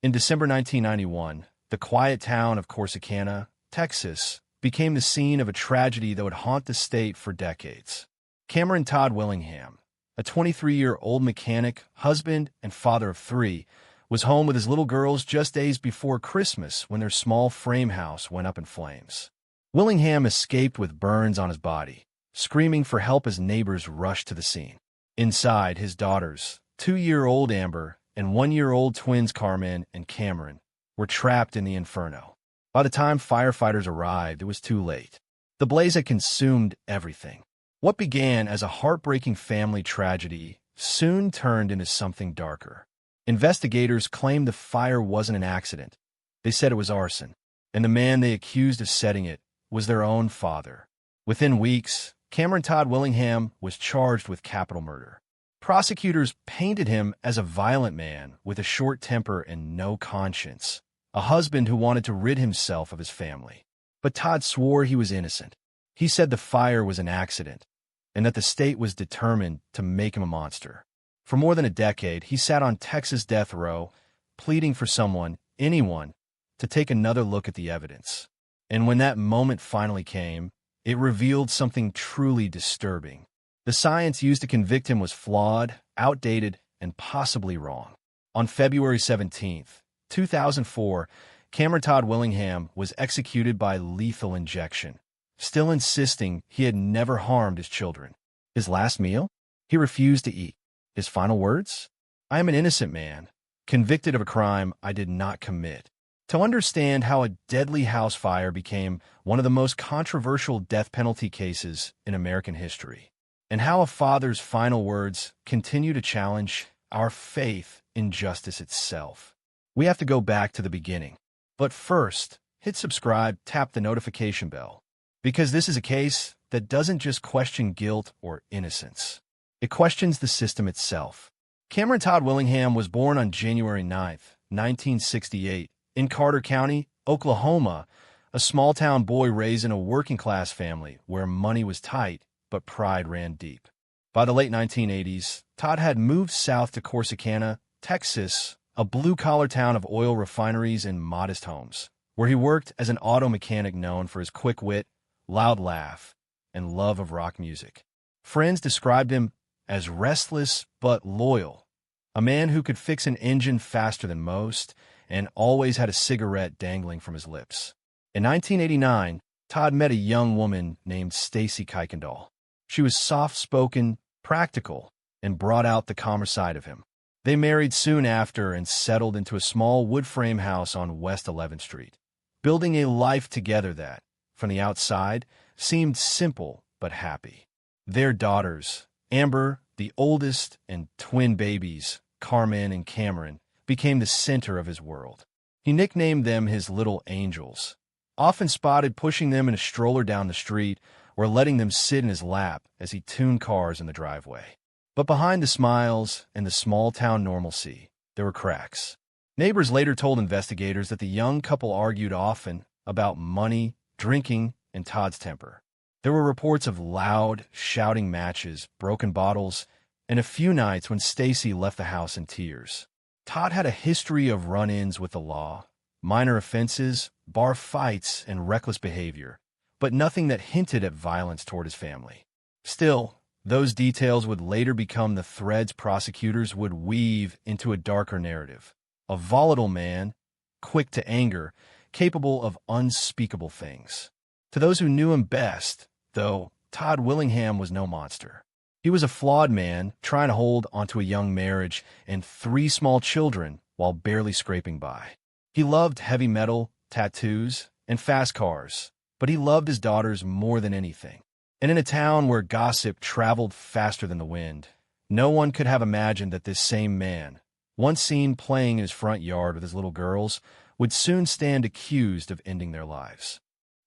In December 1991, the quiet town of Corsicana, Texas, became the scene of a tragedy that would haunt the state for decades. Cameron Todd Willingham, a 23-year-old mechanic, husband, and father of three, was home with his little girls just days before Christmas when their small frame house went up in flames. Willingham escaped with burns on his body, screaming for help as neighbors rushed to the scene. Inside, his daughters, 2-year-old Amber and 1-year-old twins Carmen and Cameron, were trapped in the inferno. By the time firefighters arrived, it was too late. The blaze had consumed everything. What began as a heartbreaking family tragedy soon turned into something darker. Investigators claimed the fire wasn't an accident. They said it was arson, and the man they accused of setting it was their own father. Within weeks, Cameron Todd Willingham was charged with capital murder. Prosecutors painted him as a violent man with a short temper and no conscience, a husband who wanted to rid himself of his family. But Todd swore he was innocent. He said the fire was an accident, and that the state was determined to make him a monster. For more than a decade, he sat on Texas death row, pleading for someone, anyone, to take another look at the evidence. And when that moment finally came, it revealed something truly disturbing. The science used to convict him was flawed, outdated, and possibly wrong. On February 17, 2004, Cameron Todd Willingham was executed by lethal injection, still insisting he had never harmed his children. His last meal? He refused to eat. His final words? "I am an innocent man, convicted of a crime I did not commit." To understand how a deadly house fire became one of the most controversial death penalty cases in American history, and how a father's final words continue to challenge our faith in justice itself, we have to go back to the beginning. But first, hit subscribe, tap the notification bell, because this is a case that doesn't just question guilt or innocence. It questions the system itself. Cameron Todd Willingham was born on January 9, 1968, in Carter County, Oklahoma, a small-town boy raised in a working-class family where money was tight but pride ran deep. By the late 1980s, Todd had moved south to Corsicana, Texas, a blue-collar town of oil refineries and modest homes, where he worked as an auto mechanic known for his quick wit, loud laugh, and love of rock music. Friends described him as restless but loyal, a man who could fix an engine faster than most and always had a cigarette dangling from his lips. In 1989, Todd met a young woman named Stacy Kuykendall. She was soft-spoken, practical, and brought out the calmer side of him. They married soon after and settled into a small wood frame house on West 11th Street, building a life together that, from the outside, seemed simple but happy. Their daughters, Amber, the oldest, and twin babies, Carmen and Cameron, became the center of his world. He nicknamed them his little angels, often spotted pushing them in a stroller down the street or letting them sit in his lap as he tuned cars in the driveway. But behind the smiles and the small-town normalcy, there were cracks. Neighbors later told investigators that the young couple argued often about money, drinking, and Todd's temper. There were reports of loud, shouting matches, broken bottles, and a few nights when Stacy left the house in tears. Todd had a history of run-ins with the law, minor offenses, bar fights, and reckless behavior, but nothing that hinted at violence toward his family. Still, those details would later become the threads prosecutors would weave into a darker narrative. A volatile man, quick to anger, capable of unspeakable things. To those who knew him best, though, Todd Willingham was no monster. He was a flawed man trying to hold onto a young marriage and 3 small children while barely scraping by. He loved heavy metal, tattoos, and fast cars, but he loved his daughters more than anything. And in a town where gossip traveled faster than the wind, no one could have imagined that this same man, once seen playing in his front yard with his little girls, would soon stand accused of ending their lives.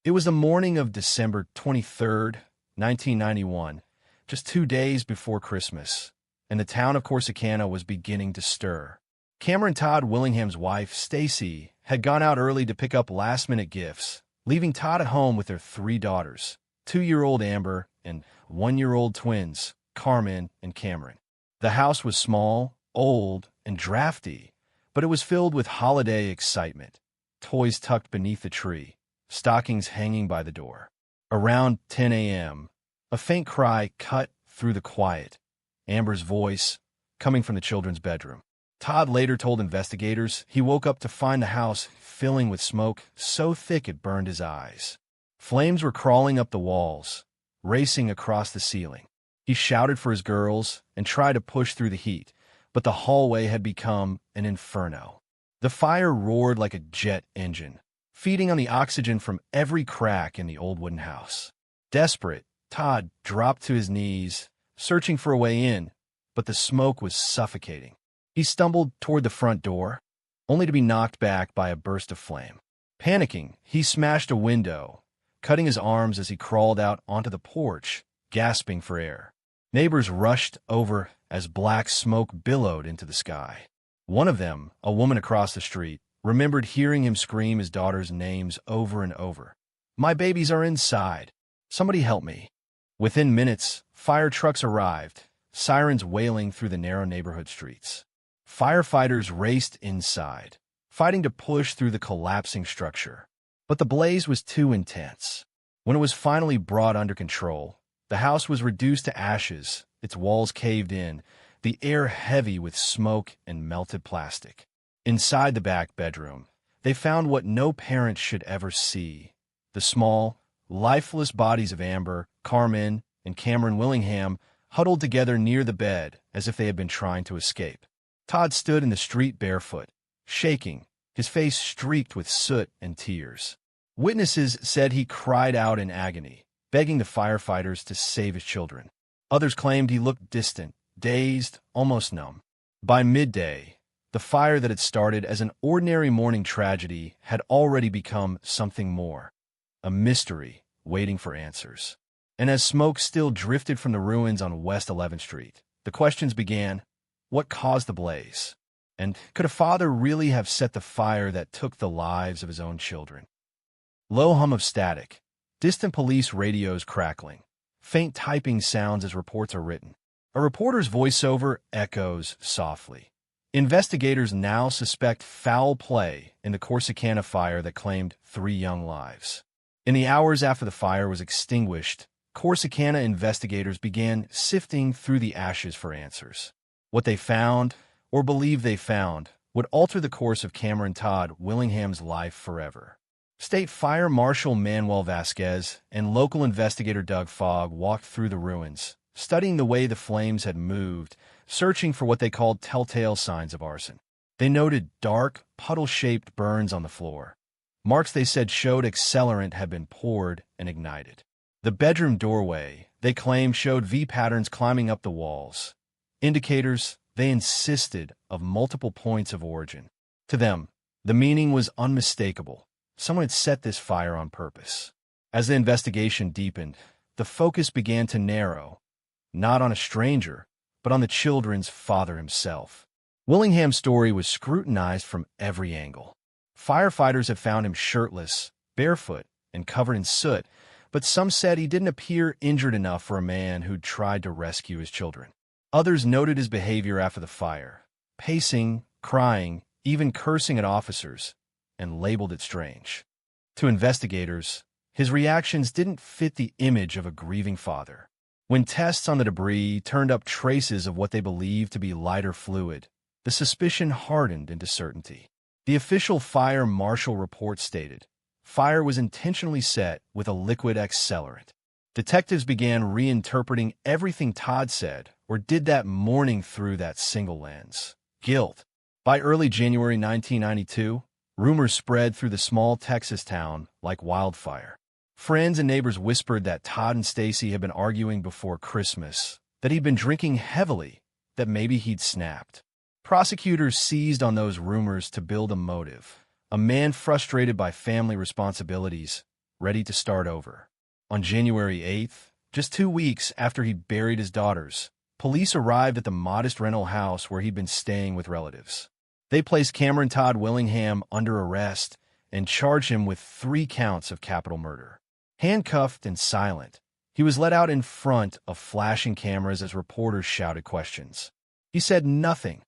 It was the morning of December 23, 1991, just 2 days before Christmas, and the town of Corsicana was beginning to stir. Cameron Todd Willingham's wife, Stacy, had gone out early to pick up last-minute gifts, leaving Todd at home with their 3 daughters, 2-year-old Amber and 1-year-old twins, Carmen and Cameron. The house was small, old, and drafty, but it was filled with holiday excitement. Toys tucked beneath the tree, stockings hanging by the door. Around 10 a.m., a faint cry cut through the quiet. Amber's voice, coming from the children's bedroom. Todd later told investigators he woke up to find the house filling with smoke so thick it burned his eyes. Flames were crawling up the walls, racing across the ceiling. He shouted for his girls and tried to push through the heat, but the hallway had become an inferno. The fire roared like a jet engine, feeding on the oxygen from every crack in the old wooden house. Desperate, Todd dropped to his knees, searching for a way in, but the smoke was suffocating. He stumbled toward the front door, only to be knocked back by a burst of flame. Panicking, he smashed a window, cutting his arms as he crawled out onto the porch, gasping for air. Neighbors rushed over as black smoke billowed into the sky. One of them, a woman across the street, remembered hearing him scream his daughter's names over and over. "My babies are inside. Somebody help me." Within minutes, fire trucks arrived, sirens wailing through the narrow neighborhood streets. Firefighters raced inside, fighting to push through the collapsing structure. But the blaze was too intense. When it was finally brought under control, the house was reduced to ashes, its walls caved in, the air heavy with smoke and melted plastic. Inside the back bedroom, they found what no parent should ever see: the small, lifeless bodies of Amber, Carmen, and Cameron Willingham huddled together near the bed as if they had been trying to escape. Todd stood in the street barefoot, shaking, his face streaked with soot and tears. Witnesses said he cried out in agony, begging the firefighters to save his children. Others claimed he looked distant, dazed, almost numb. By midday, the fire that had started as an ordinary morning tragedy had already become something more, a mystery waiting for answers. And as smoke still drifted from the ruins on West 11th Street, the questions began: what caused the blaze? And could a father really have set the fire that took the lives of his own children? Low hum of static, distant police radios crackling, faint typing sounds as reports are written. A reporter's voiceover echoes softly. Investigators now suspect foul play in the Corsicana fire that claimed 3 young lives. In the hours after the fire was extinguished, Corsicana investigators began sifting through the ashes for answers. What they found, or believed they found, would alter the course of Cameron Todd Willingham's life forever. State Fire Marshal Manuel Vasquez and local investigator Doug Fogg walked through the ruins, studying the way the flames had moved, searching for what they called telltale signs of arson. They noted dark, puddle-shaped burns on the floor, marks they said showed accelerant had been poured and ignited. The bedroom doorway, they claimed, showed V-patterns climbing up the walls, indicators, they insisted, of multiple points of origin. To them, the meaning was unmistakable. Someone had set this fire on purpose. As the investigation deepened, the focus began to narrow, not on a stranger, but on the children's father himself. Willingham's story was scrutinized from every angle. Firefighters had found him shirtless, barefoot, and covered in soot, but some said he didn't appear injured enough for a man who'd tried to rescue his children. Others noted his behavior after the fire, pacing, crying, even cursing at officers, and labeled it strange. To investigators, his reactions didn't fit the image of a grieving father. When tests on the debris turned up traces of what they believed to be lighter fluid, the suspicion hardened into certainty. The official fire marshal report stated, fire was intentionally set with a liquid accelerant. Detectives began reinterpreting everything Todd said or did that morning through that single lens: guilt. By early January 1992, rumors spread through the small Texas town like wildfire. Friends and neighbors whispered that Todd and Stacy had been arguing before Christmas, that he'd been drinking heavily, that maybe he'd snapped. Prosecutors seized on those rumors to build a motive: a man frustrated by family responsibilities, ready to start over. On January 8th, just 2 weeks after he buried his daughters, police arrived at the modest rental house where he'd been staying with relatives. They placed Cameron Todd Willingham under arrest and charged him with 3 counts of capital murder. Handcuffed and silent, he was led out in front of flashing cameras as reporters shouted questions. He said nothing,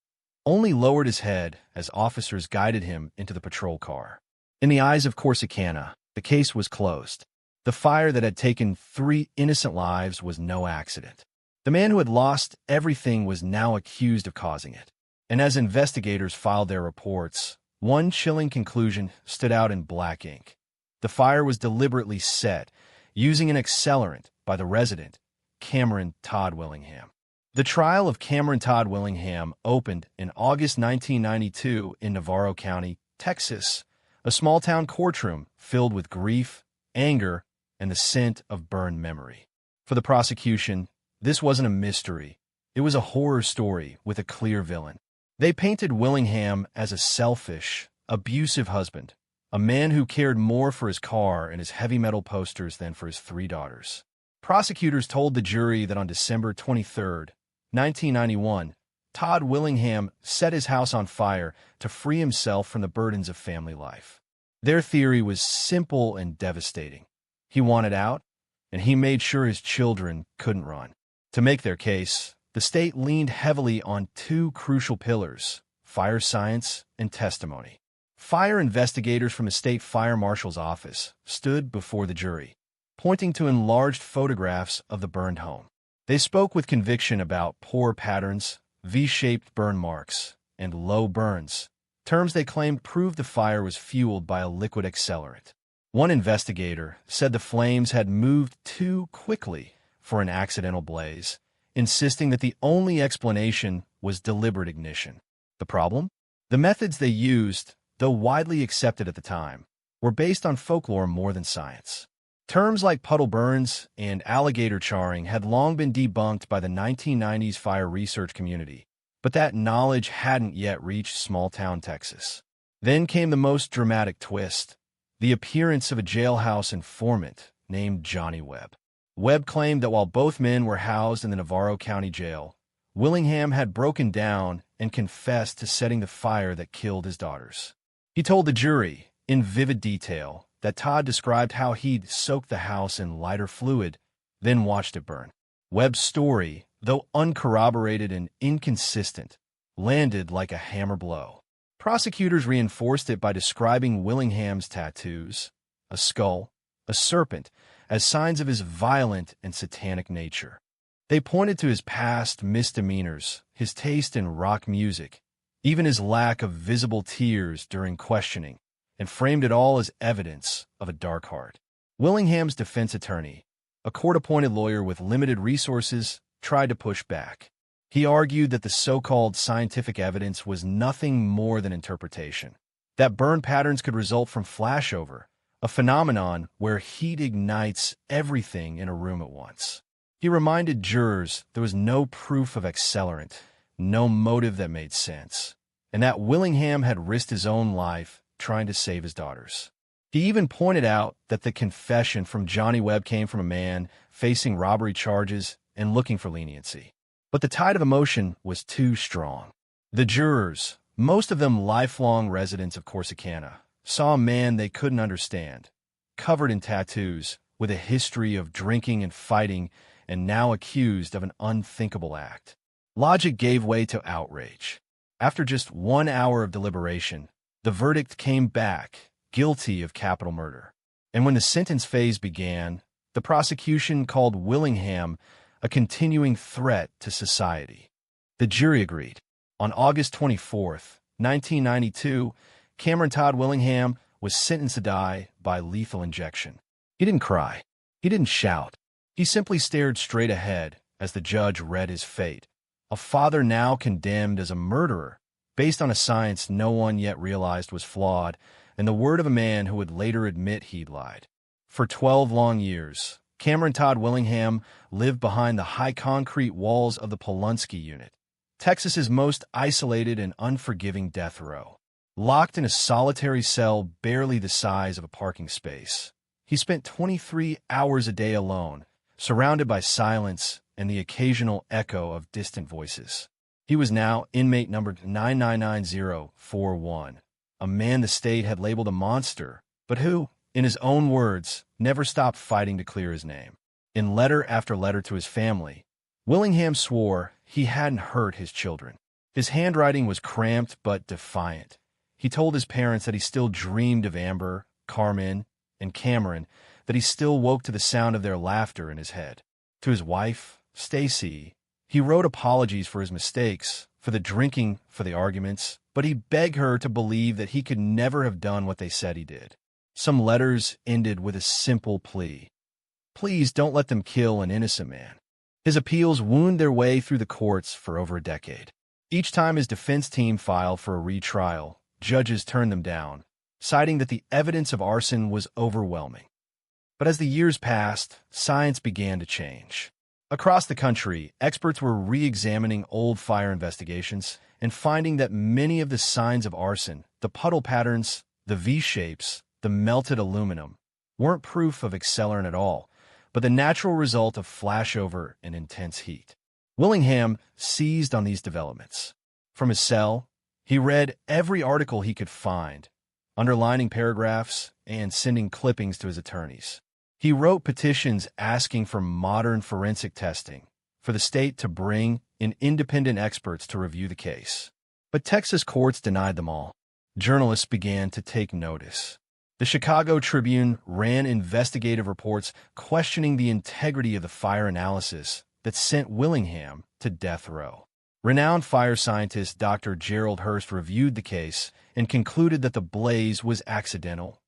only lowered his head as officers guided him into the patrol car. In the eyes of Corsicana, the case was closed. The fire that had taken 3 innocent lives was no accident. The man who had lost everything was now accused of causing it. And as investigators filed their reports, one chilling conclusion stood out in black ink. The fire was deliberately set, using an accelerant by the resident, Cameron Todd Willingham. The trial of Cameron Todd Willingham opened in August 1992 in Navarro County, Texas, a small-town courtroom filled with grief, anger, and the scent of burned memory. For the prosecution, this wasn't a mystery. It was a horror story with a clear villain. They painted Willingham as a selfish, abusive husband, a man who cared more for his car and his heavy metal posters than for his 3 daughters. Prosecutors told the jury that on December 23, 1991, Todd Willingham set his house on fire to free himself from the burdens of family life. Their theory was simple and devastating. He wanted out, and he made sure his children couldn't run. To make their case, the state leaned heavily on 2 crucial pillars: fire science and testimony. Fire investigators from the state fire marshal's office stood before the jury, pointing to enlarged photographs of the burned home. They spoke with conviction about pore patterns, V-shaped burn marks, and low burns, terms they claimed proved the fire was fueled by a liquid accelerant. One investigator said the flames had moved too quickly for an accidental blaze, insisting that the only explanation was deliberate ignition. The problem? The methods they used, though widely accepted at the time, were based on folklore more than science. Terms like puddle burns and alligator charring had long been debunked by the 1990s fire research community, but that knowledge hadn't yet reached small-town Texas. Then came the most dramatic twist: the appearance of a jailhouse informant named Johnny Webb. Webb claimed that while both men were housed in the Navarro County Jail, Willingham had broken down and confessed to setting the fire that killed his daughters. He told the jury, in vivid detail, that Todd described how he'd soaked the house in lighter fluid, then watched it burn. Webb's story, though uncorroborated and inconsistent, landed like a hammer blow. Prosecutors reinforced it by describing Willingham's tattoos, a skull, a serpent, as signs of his violent and satanic nature. They pointed to his past misdemeanors, his taste in rock music, even his lack of visible tears during questioning, and framed it all as evidence of a dark heart. Willingham's defense attorney, a court-appointed lawyer with limited resources, tried to push back. He argued that the so-called scientific evidence was nothing more than interpretation, that burn patterns could result from flashover, a phenomenon where heat ignites everything in a room at once. He reminded jurors there was no proof of accelerant, no motive that made sense, and that Willingham had risked his own life trying to save his daughters. He even pointed out that the confession from Johnny Webb came from a man facing robbery charges and looking for leniency. But the tide of emotion was too strong. The jurors, most of them lifelong residents of Corsicana, saw a man they couldn't understand, covered in tattoos, with a history of drinking and fighting, and now accused of an unthinkable act. Logic gave way to outrage. After just 1 hour of deliberation, the verdict came back, guilty of capital murder. And when the sentence phase began, the prosecution called Willingham a continuing threat to society. The jury agreed. On August 24, 1992, Cameron Todd Willingham was sentenced to die by lethal injection. He didn't cry. He didn't shout. He simply stared straight ahead as the judge read his fate. A father now condemned as a murderer, based on a science no one yet realized was flawed, and the word of a man who would later admit he'd lied. For 12 long years, Cameron Todd Willingham lived behind the high concrete walls of the Polunsky Unit, Texas's most isolated and unforgiving death row. Locked in a solitary cell barely the size of a parking space, he spent 23 hours a day alone, surrounded by silence and the occasional echo of distant voices. He was now inmate number 999041, a man the state had labeled a monster, but who, in his own words, never stopped fighting to clear his name. In letter after letter to his family, Willingham swore he hadn't hurt his children. His handwriting was cramped but defiant. He told his parents that he still dreamed of Amber, Carmen, and Cameron, that he still woke to the sound of their laughter in his head. To his wife, Stacy, he wrote apologies for his mistakes, for the drinking, for the arguments, but he begged her to believe that he could never have done what they said he did. Some letters ended with a simple plea. Please don't let them kill an innocent man. His appeals wound their way through the courts for over a decade. Each time his defense team filed for a retrial, judges turned them down, citing that the evidence of arson was overwhelming. But as the years passed, science began to change. Across the country, experts were re-examining old fire investigations and finding that many of the signs of arson, the puddle patterns, the V-shapes, the melted aluminum, weren't proof of accelerant at all, but the natural result of flashover and intense heat. Willingham seized on these developments. From his cell, he read every article he could find, underlining paragraphs and sending clippings to his attorneys. He wrote petitions asking for modern forensic testing, for the state to bring in independent experts to review the case. But Texas courts denied them all. Journalists began to take notice. The Chicago Tribune ran investigative reports questioning the integrity of the fire analysis that sent Willingham to death row. Renowned fire scientist Dr. Gerald Hurst reviewed the case and concluded that the blaze was accidental,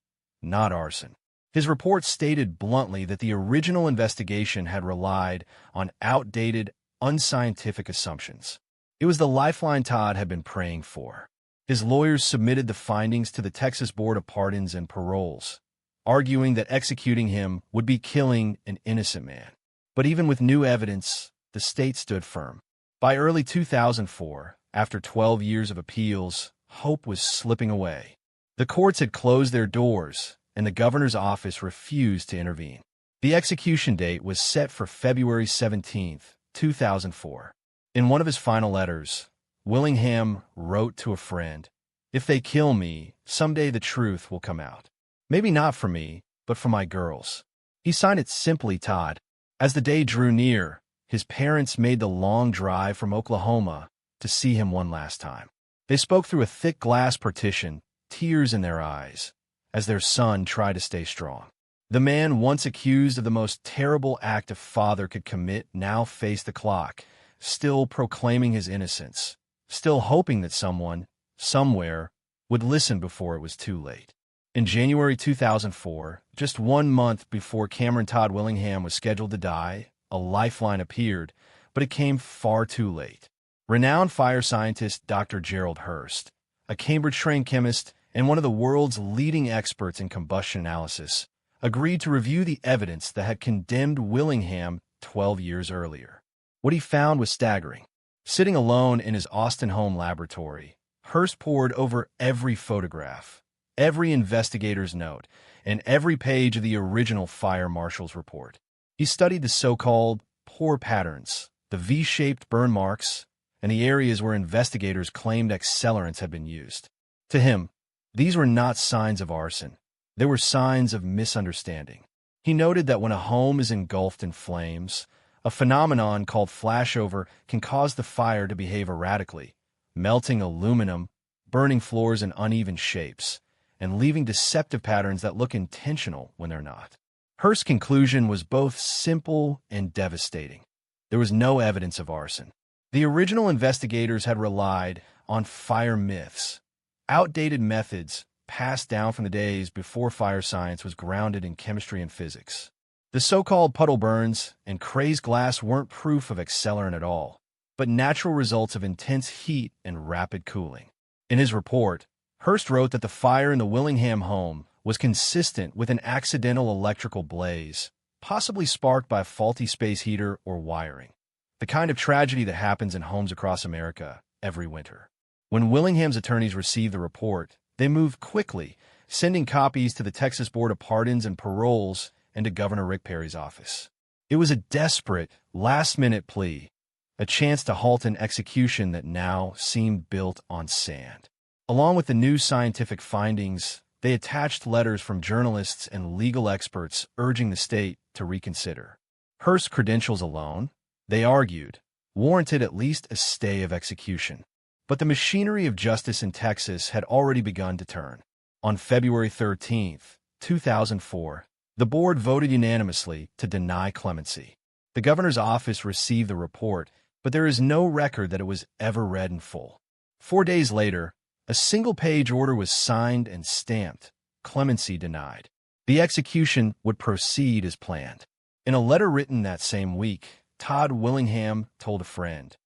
not arson. His report stated bluntly that the original investigation had relied on outdated, unscientific assumptions. It was the lifeline Todd had been praying for. His lawyers submitted the findings to the Texas Board of Pardons and Paroles, arguing that executing him would be killing an innocent man. But even with new evidence, the state stood firm. By early 2004, after 12 years of appeals, hope was slipping away. The courts had closed their doors, and the governor's office refused to intervene. The execution date was set for February 17, 2004. In one of his final letters, Willingham wrote to a friend, "If they kill me, someday the truth will come out. Maybe not for me, but for my girls." He signed it simply Todd. As the day drew near, his parents made the long drive from Oklahoma to see him one last time. They spoke through a thick glass partition, tears in their eyes, as their son tried to stay strong. The man once accused of the most terrible act a father could commit now faced the clock, still proclaiming his innocence, still hoping that someone, somewhere, would listen before it was too late. In January 2004, just 1 month before Cameron Todd Willingham was scheduled to die, a lifeline appeared, but it came far too late. Renowned fire scientist Dr. Gerald Hurst, a Cambridge-trained chemist and one of the world's leading experts in combustion analysis, agreed to review the evidence that had condemned Willingham 12 years earlier. What he found was staggering. Sitting alone in his Austin home laboratory, Hurst pored over every photograph, every investigator's note, and every page of the original fire marshal's report. He studied the so-called pore patterns, the V-shaped burn marks, and the areas where investigators claimed accelerants had been used. To him, these were not signs of arson. They were signs of misunderstanding. He noted that when a home is engulfed in flames, a phenomenon called flashover can cause the fire to behave erratically, melting aluminum, burning floors in uneven shapes, and leaving deceptive patterns that look intentional when they're not. Hurst's conclusion was both simple and devastating. There was no evidence of arson. The original investigators had relied on fire myths, outdated methods passed down from the days before fire science was grounded in chemistry and physics. The so-called puddle burns and crazed glass weren't proof of accelerant at all, but natural results of intense heat and rapid cooling. In his report, Hurst wrote that the fire in the Willingham home was consistent with an accidental electrical blaze, possibly sparked by a faulty space heater or wiring, the kind of tragedy that happens in homes across America every winter. When Willingham's attorneys received the report, they moved quickly, sending copies to the Texas Board of Pardons and Paroles and to Governor Rick Perry's office. It was a desperate, last-minute plea, a chance to halt an execution that now seemed built on sand. Along with the new scientific findings, they attached letters from journalists and legal experts urging the state to reconsider. Hurst's credentials alone, they argued, warranted at least a stay of execution. But the machinery of justice in Texas had already begun to turn. On February 13, 2004, the board voted unanimously to deny clemency. The governor's office received the report, but there is no record that it was ever read in full. 4 days later, a single-page order was signed and stamped, clemency denied. The execution would proceed as planned. In a letter written that same week, Todd Willingham told a friend,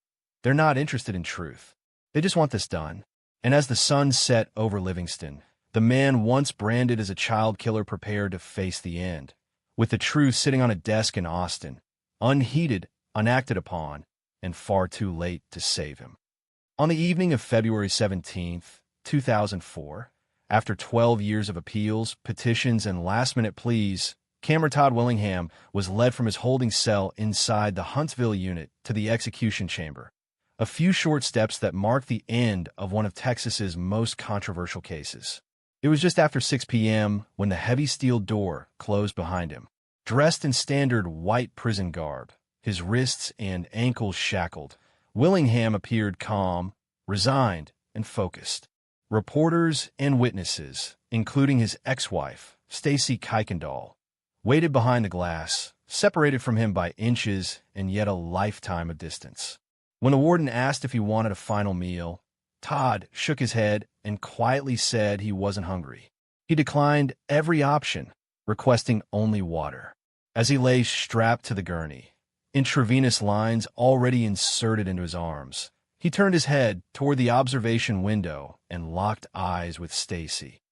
"They're not interested in truth. They just want this done." And as the sun set over Livingston, the man once branded as a child killer prepared to face the end, with the truth sitting on a desk in Austin, unheeded, unacted upon, and far too late to save him. On the evening of February 17, 2004, after 12 years of appeals, petitions, and last-minute pleas, Cameron Todd Willingham was led from his holding cell inside the Huntsville unit to the execution chamber, a few short steps that marked the end of one of Texas's most controversial cases. It was just after 6 p.m. when the heavy steel door closed behind him. Dressed in standard white prison garb, his wrists and ankles shackled, Willingham appeared calm, resigned, and focused. Reporters and witnesses, including his ex-wife, Stacy Kuykendall, waited behind the glass, separated from him by inches and yet a lifetime of distance. When the warden asked if he wanted a final meal, Todd shook his head and quietly said he wasn't hungry. He declined every option, requesting only water. As he lay strapped to the gurney, intravenous lines already inserted into his arms, he turned his head toward the observation window and locked eyes with Stacy,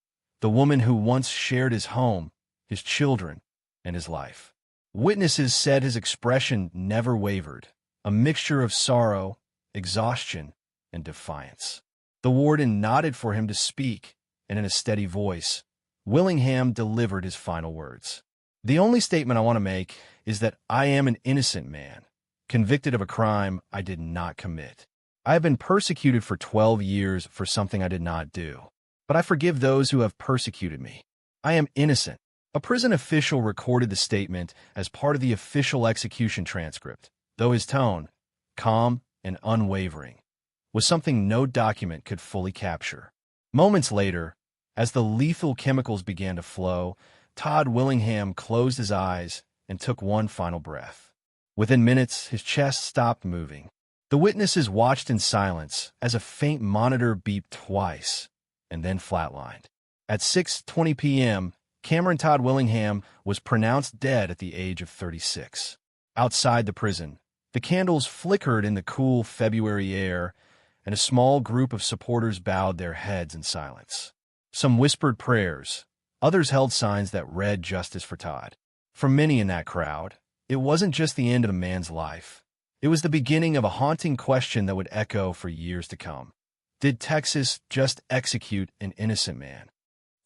the woman who once shared his home, his children, and his life. Witnesses said his expression never wavered, a mixture of sorrow, exhaustion, and defiance. The warden nodded for him to speak, and in a steady voice, Willingham delivered his final words. "The only statement I want to make is that I am an innocent man, convicted of a crime I did not commit. I have been persecuted for 12 years for something I did not do, but I forgive those who have persecuted me. I am innocent." A prison official recorded the statement as part of the official execution transcript, though his tone, calm and unwavering, was something no document could fully capture. Moments later, as the lethal chemicals began to flow, Todd Willingham closed his eyes and took one final breath. Within minutes, his chest stopped moving. The witnesses watched in silence as a faint monitor beeped twice and then flatlined. At 6:20 p.m., Cameron Todd Willingham was pronounced dead at the age of 36. Outside the prison, the candles flickered in the cool February air, and a small group of supporters bowed their heads in silence. Some whispered prayers, others held signs that read justice for Todd. For many in that crowd, it wasn't just the end of a man's life. It was the beginning of a haunting question that would echo for years to come. Did Texas just execute an innocent man?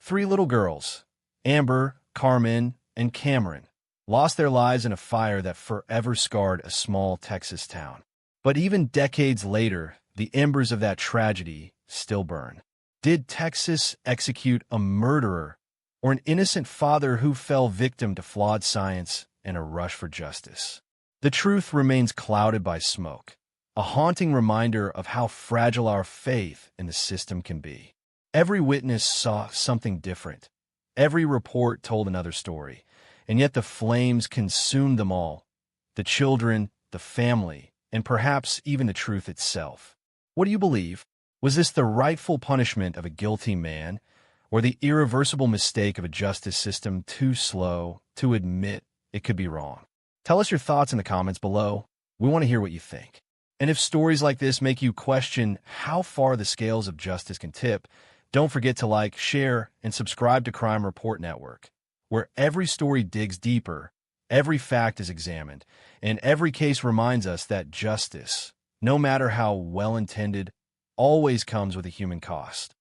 3 little girls, Amber, Carmen, and Cameron, lost their lives in a fire that forever scarred a small Texas town. But even decades later, the embers of that tragedy still burn. Did Texas execute a murderer or an innocent father who fell victim to flawed science and a rush for justice? The truth remains clouded by smoke, a haunting reminder of how fragile our faith in the system can be. Every witness saw something different. Every report told another story, and yet the flames consumed them all, the children, the family, and perhaps even the truth itself. What do you believe? Was this the rightful punishment of a guilty man, or the irreversible mistake of a justice system too slow to admit it could be wrong? Tell us your thoughts in the comments below. We want to hear what you think. And if stories like this make you question how far the scales of justice can tip, don't forget to like, share, and subscribe to Crime Report Network, where every story digs deeper, every fact is examined, and every case reminds us that justice, no matter how well-intended, always comes with a human cost.